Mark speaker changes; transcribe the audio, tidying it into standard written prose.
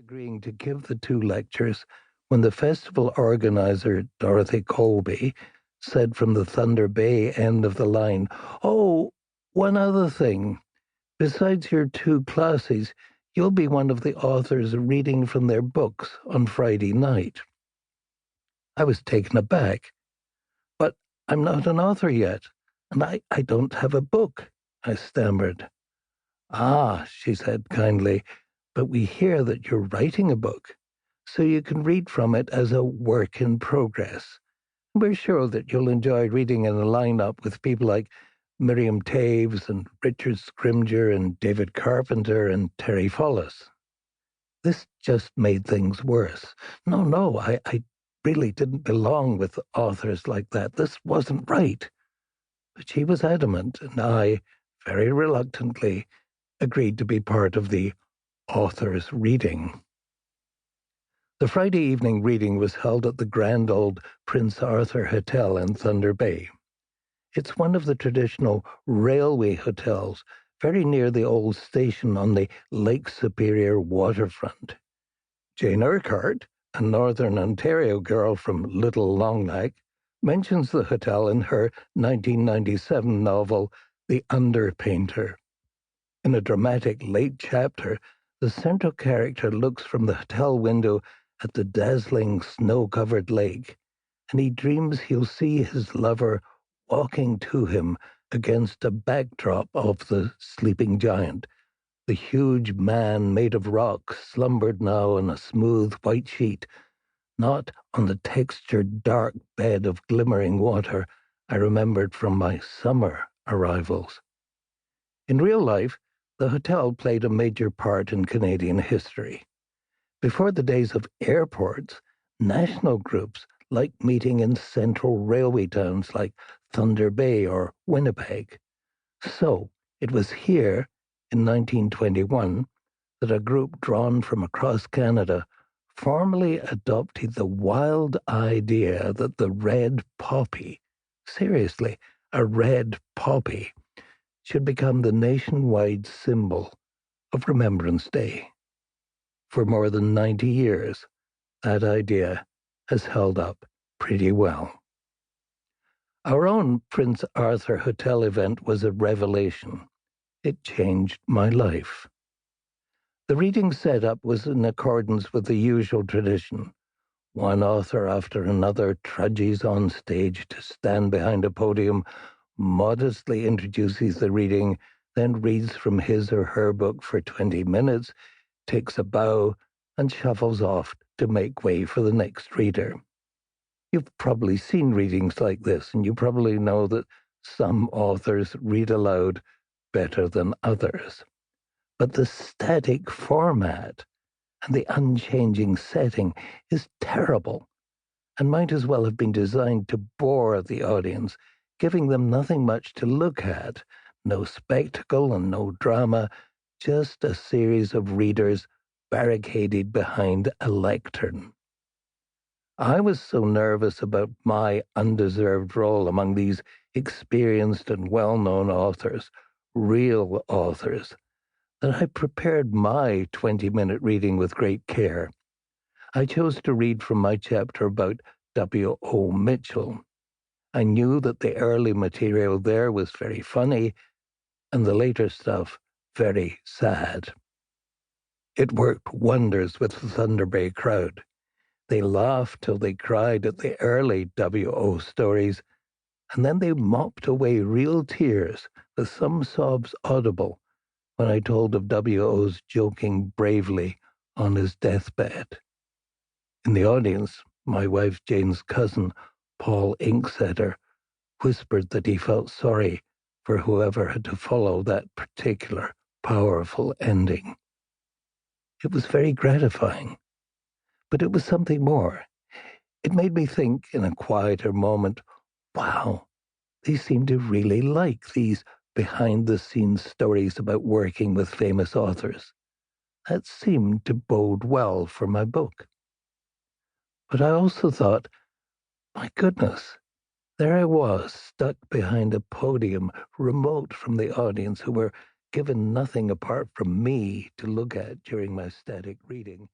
Speaker 1: agreeing to give the two lectures when the festival organizer, Dorothy Colby, said from the Thunder Bay end of the line, "Oh, one other thing. Besides your two classes, you'll be one of the authors reading from their books on Friday night." I was taken aback. "But I'm not an author yet, and I don't have a book," I stammered. "Ah," she said kindly, "but we hear that you're writing a book, so you can read from it as a work in progress. We're sure that you'll enjoy reading in a lineup with people like Miriam Taves and Richard Scrimger and David Carpenter and Terry Follis." This just made things worse. No, I really didn't belong with authors like that. This wasn't right. But she was adamant, and I, very reluctantly, agreed to be part of the author's reading. The Friday evening reading was held at the grand old Prince Arthur Hotel in Thunder Bay. It's one of the traditional railway hotels, very near the old station on the Lake Superior waterfront. Jane Urquhart, a Northern Ontario girl from Little Long Neck, mentions the hotel in her 1997 novel, The Underpainter. In a dramatic late chapter, the central character looks from the hotel window at the dazzling snow-covered lake, and he dreams he'll see his lover walking to him against a backdrop of the sleeping giant. The huge man made of rock slumbered now on a smooth white sheet, not on the textured dark bed of glimmering water I remembered from my summer arrivals. In real life, the hotel played a major part in Canadian history. Before the days of airports, national groups liked meeting in central railway towns like Thunder Bay or Winnipeg. So it was here, in 1921, that a group drawn from across Canada formally adopted the wild idea that the red poppy, seriously, a red poppy, should become the nationwide symbol of Remembrance Day. For more than 90 years, that idea has held up pretty well. Our own Prince Arthur Hotel event was a revelation. It changed my life. The reading setup was in accordance with the usual tradition. One author after another trudges on stage to stand behind a podium, modestly introduces the reading, then reads from his or her book for 20 minutes, takes a bow, and shuffles off to make way for the next reader. You've probably seen readings like this, and you probably know that some authors read aloud better than others. But the static format and the unchanging setting is terrible, and might as well have been designed to bore the audience, giving them nothing much to look at, no spectacle and no drama, just a series of readers barricaded behind a lectern. I was so nervous about my undeserved role among these experienced and well-known authors, real authors, that I prepared my 20-minute reading with great care. I chose to read from my chapter about W.O. Mitchell. I knew that the early material there was very funny, and the later stuff very sad. It worked wonders with the Thunder Bay crowd. They laughed till they cried at the early W.O. stories, and then they mopped away real tears, with some sobs audible, when I told of W.O.'s joking bravely on his deathbed. In the audience, my wife Jane's cousin, Paul Inksetter, whispered that he felt sorry for whoever had to follow that particular powerful ending. It was very gratifying, but it was something more. It made me think in a quieter moment, wow, they seem to really like these behind-the-scenes stories about working with famous authors. That seemed to bode well for my book. But I also thought, my goodness, there I was, stuck behind a podium, remote from the audience who were given nothing apart from me to look at during my static reading.